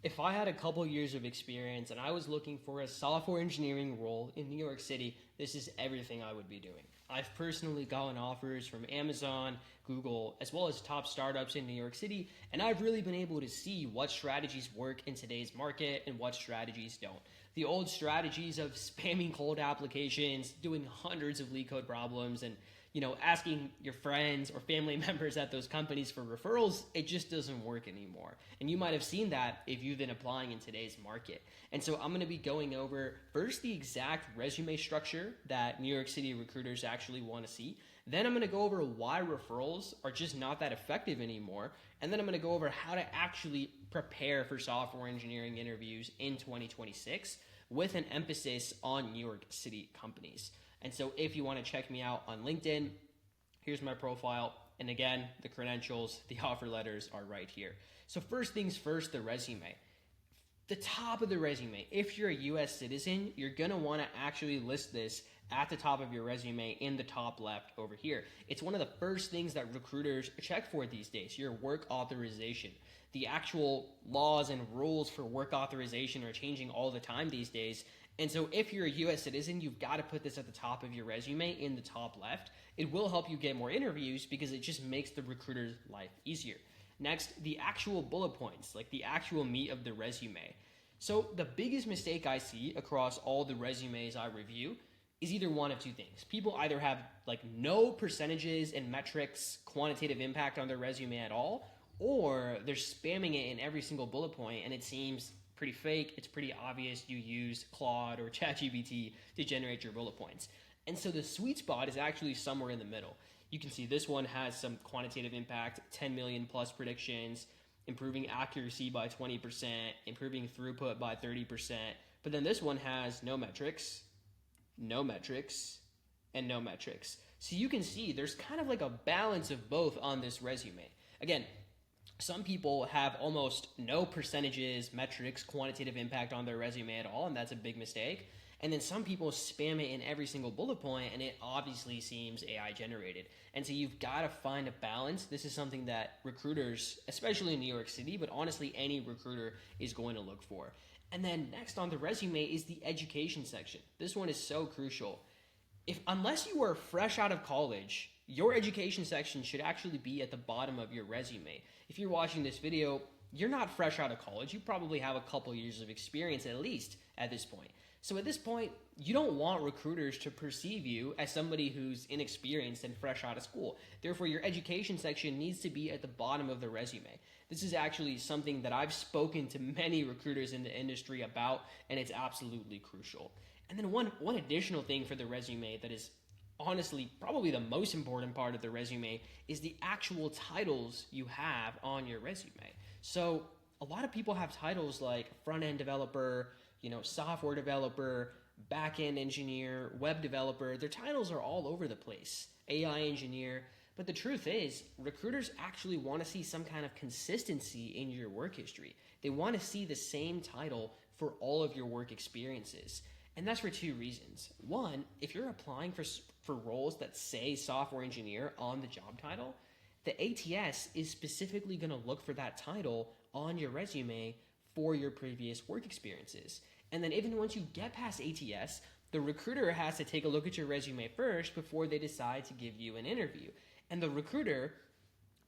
If I had a couple years of experience and I was looking for a software engineering role in New York City, this is everything I would be doing. I've personally gotten offers from Amazon, Google, as well as top startups in New York City, and I've really been able to see what strategies work in today's market and what strategies don't. The old strategies of spamming cold applications, doing hundreds of leak code problems, and asking your friends or family members at those companies for referrals, it just doesn't work anymore. And you might have seen that if you've been applying in today's market. And so I'm going to be going over first the exact resume structure that New York City recruiters actually want to see. Then I'm going to go over why referrals are just not that effective anymore. And then I'm going to go over how to actually prepare for software engineering interviews in 2026 with an emphasis on New York City companies. And so if you want to check me out on LinkedIn, here's my profile. And again, the credentials, the offer letters are right here. So first things first, the resume. The top of the resume, if you're a US citizen, you're going to want to actually list this at the top of your resume in the top left over here. It's one of the first things that recruiters check for these days, your work authorization. The actual laws and rules for work authorization are changing all the time these days. And so if you're a US citizen, you've got to put this at the top of your resume in the top left. It will help you get more interviews because it just makes the recruiter's life easier. Next, the actual bullet points, like the actual meat of the resume. So the biggest mistake I see across all the resumes I review is either one of two things. People either have like no percentages and metrics, quantitative impact on their resume at all, or they're spamming it in every single bullet point and it seems pretty fake. It's pretty obvious you use Claude or ChatGPT to generate your bullet points. And so the sweet spot is actually somewhere in the middle. You can see this one has some quantitative impact, 10 million plus predictions, improving accuracy by 20%, improving throughput by 30%. But then this one has no metrics, no metrics, and no metrics. So you can see there's kind of like a balance of both on this resume. Again, some people have almost no percentages, metrics, quantitative impact on their resume at all, and that's a big mistake. And then some people spam it in every single bullet point, and it obviously seems AI generated. And so you've got to find a balance. This is something that recruiters, especially in New York City, but honestly any recruiter is going to look for. And then next on the resume is the education section. This one is so crucial. Unless you are fresh out of college, your education section should actually be at the bottom of your resume. If you're watching this video, you're not fresh out of college. You probably have a couple years of experience at least at this point. So at this point, you don't want recruiters to perceive you as somebody who's inexperienced and fresh out of school. Therefore, your education section needs to be at the bottom of the resume. This is actually something that I've spoken to many recruiters in the industry about, and it's absolutely crucial. And then one additional thing for the resume that is honestly probably the most important part of the resume is the actual titles you have on your resume. So a lot of people have titles like front-end developer, software developer, back-end engineer, web developer. Their titles are all over the place, AI engineer. But the truth is, recruiters actually want to see some kind of consistency in your work history. They want to see the same title for all of your work experiences. And that's for two reasons. One, if you're applying for roles that say software engineer on the job title, the ATS is specifically going to look for that title on your resume for your previous work experiences. And then even once you get past ATS, the recruiter has to take a look at your resume first before they decide to give you an interview. And the recruiter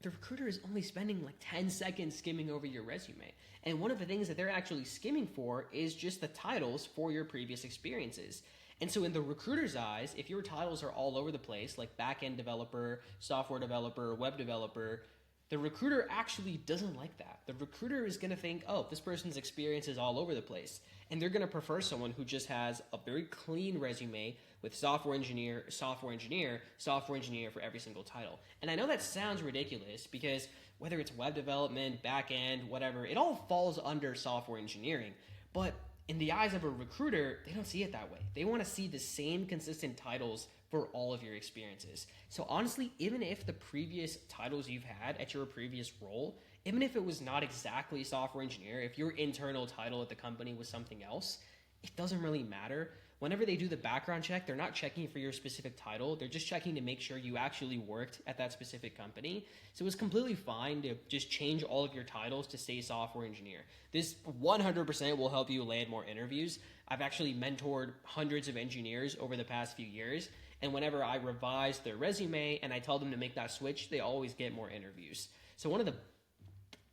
is only spending like 10 seconds skimming over your resume. And one of the things that they're actually skimming for is just the titles for your previous experiences. And so in the recruiter's eyes, if your titles are all over the place, like back-end developer, software developer, web developer, the recruiter actually doesn't like that. The recruiter is going to think, oh, this person's experience is all over the place. And they're going to prefer someone who just has a very clean resume with software engineer, software engineer, software engineer for every single title. And I know that sounds ridiculous because whether it's web development, back end, whatever, it all falls under software engineering. But in the eyes of a recruiter, they don't see it that way. They want to see the same consistent titles for all of your experiences. So honestly, even if the previous titles you've had at your previous role, even if it was not exactly software engineer, if your internal title at the company was something else, it doesn't really matter. Whenever they do the background check, they're not checking for your specific title. They're just checking to make sure you actually worked at that specific company. So it's completely fine to just change all of your titles to say software engineer. This 100% will help you land more interviews. I've actually mentored hundreds of engineers over the past few years. And whenever I revise their resume and I tell them to make that switch, they always get more interviews. So one of the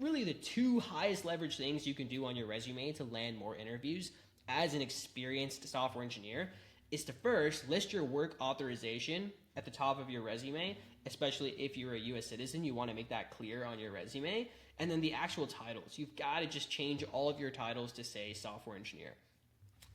really the two highest leverage things you can do on your resume to land more interviews as an experienced software engineer is to first list your work authorization at the top of your resume, especially if you're a US citizen, you want to make that clear on your resume. And then the actual titles. You've got to just change all of your titles to say software engineer.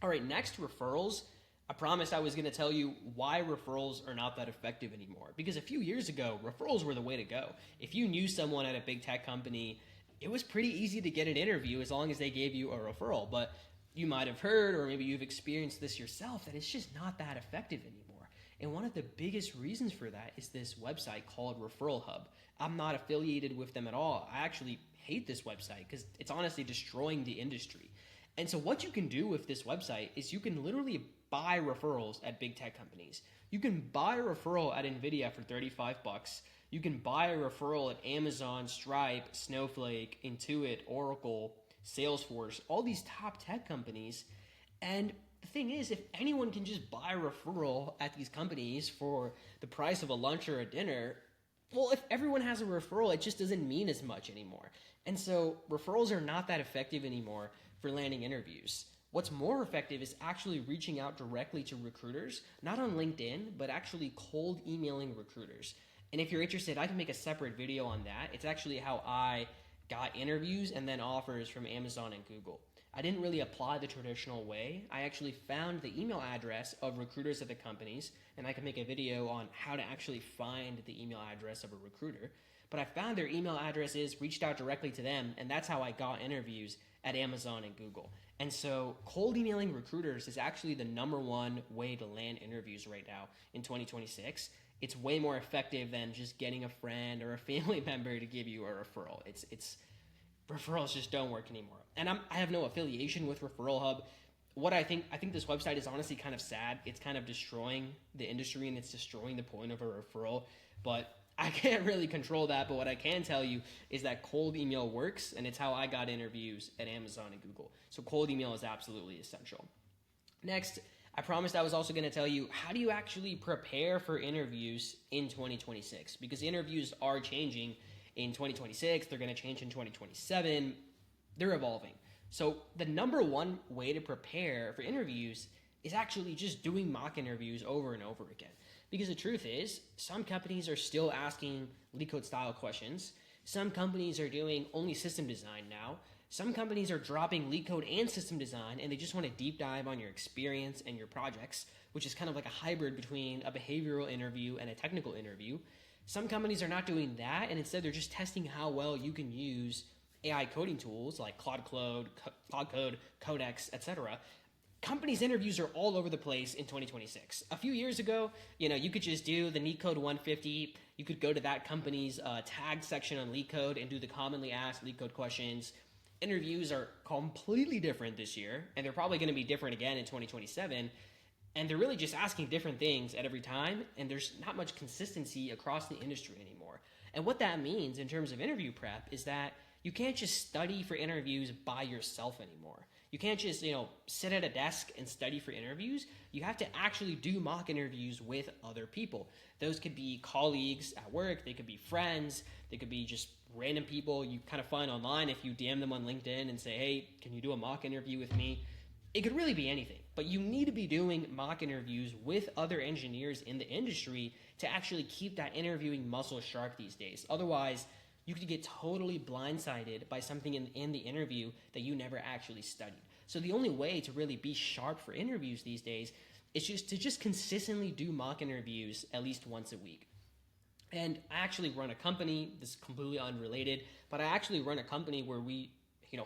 All right, next, referrals. I promised I was going to tell you why referrals are not that effective anymore. Because a few years ago, referrals were the way to go. If you knew someone at a big tech company, it was pretty easy to get an interview as long as they gave you a referral. But you might have heard, or maybe you've experienced this yourself, that it's just not that effective anymore. And one of the biggest reasons for that is this website called Referral Hub. I'm not affiliated with them at all. I actually hate this website because it's honestly destroying the industry. And so what you can do with this website is you can literally buy referrals at big tech companies. You can buy a referral at NVIDIA for $35. You can buy a referral at Amazon, Stripe, Snowflake, Intuit, Oracle, Salesforce, all these top tech companies. And the thing is, if anyone can just buy a referral at these companies for the price of a lunch or a dinner, well, if everyone has a referral, it just doesn't mean as much anymore. And so referrals are not that effective anymore for landing interviews. What's more effective is actually reaching out directly to recruiters, not on LinkedIn, but actually cold emailing recruiters. And if you're interested, I can make a separate video on that. It's actually how I got interviews and then offers from Amazon and Google. I didn't really apply the traditional way. I actually found the email address of recruiters at the companies, and I can make a video on how to actually find the email address of a recruiter. But I found their email addresses, reached out directly to them, and that's how I got interviews at Amazon and Google. And so cold emailing recruiters is actually the #1 way to land interviews right now in 2026. It's way more effective than just getting a friend or a family member to give you a referral. It's referrals just don't work anymore. And I have no affiliation with Referral Hub. I think this website is honestly kind of sad. It's kind of destroying the industry and it's destroying the point of a referral. But I can't really control that. But what I can tell you is that cold email works, and it's how I got interviews at Amazon and Google. So cold email is absolutely essential. Next, I promised I was also going to tell you, how do you actually prepare for interviews in 2026? Because interviews are changing in 2026. They're going to change in 2027. They're evolving. So the #1 way to prepare for interviews is actually just doing mock interviews over and over again. Because the truth is, some companies are still asking LeetCode style questions. Some companies are doing only system design now. Some companies are dropping LeetCode and system design, and they just want to deep dive on your experience and your projects, which is kind of like a hybrid between a behavioral interview and a technical interview. Some companies are not doing that, and instead they're just testing how well you can use AI coding tools like Claude Code, Codex, etc. Companies' interviews are all over the place in 2026. A few years ago, you could just do the LeetCode 150. You could go to that company's tagged section on LeetCode and do the commonly asked LeetCode questions. Interviews are completely different this year, and they're probably going to be different again in 2027. And they're really just asking different things at every time, and there's not much consistency across the industry anymore. And what that means in terms of interview prep is that you can't just study for interviews by yourself anymore. You can't just, sit at a desk and study for interviews. You have to actually do mock interviews with other people. Those could be colleagues at work. They could be friends. They could be just random people you kind of find online if you DM them on LinkedIn and say, hey, can you do a mock interview with me? It could really be anything, but you need to be doing mock interviews with other engineers in the industry to actually keep that interviewing muscle sharp these days. Otherwise, you could get totally blindsided by something in the interview that you never actually studied. So the only way to really be sharp for interviews these days is just consistently do mock interviews at least once a week. And I actually run a company, this is completely unrelated, but I actually run a company where we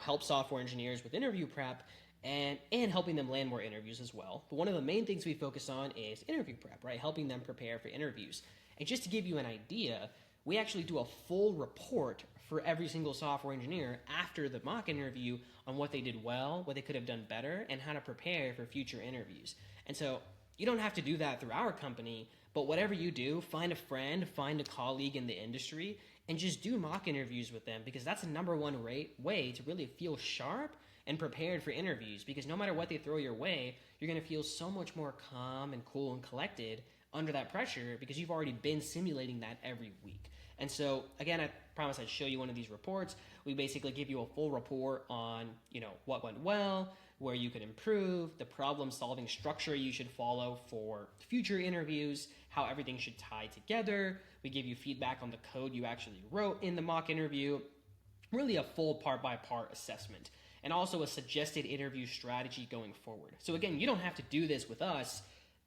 help software engineers with interview prep and helping them land more interviews as well. But one of the main things we focus on is interview prep, right? Helping them prepare for interviews. And just to give you an idea, we actually do a full report for every single software engineer after the mock interview on what they did well, what they could have done better, and how to prepare for future interviews. And so you don't have to do that through our company, but whatever you do, find a friend, find a colleague in the industry, and just do mock interviews with them, because that's the number one way to really feel sharp and prepared for interviews, because no matter what they throw your way, you're going to feel so much more calm and cool and collected under that pressure, because you've already been simulating that every week. And so, again, I promise I'd show you one of these reports. We basically give you a full report on, what went well, where you could improve, the problem-solving structure you should follow for future interviews, how everything should tie together. We give you feedback on the code you actually wrote in the mock interview. Really a full part-by-part assessment, and also a suggested interview strategy going forward. So again, you don't have to do this with us,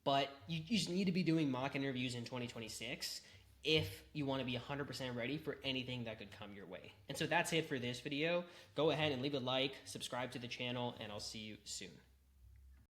but you just need to be doing mock interviews in 2026 if you want to be 100% ready for anything that could come your way. And so that's it for this video. Go ahead and leave a like, subscribe to the channel, and I'll see you soon.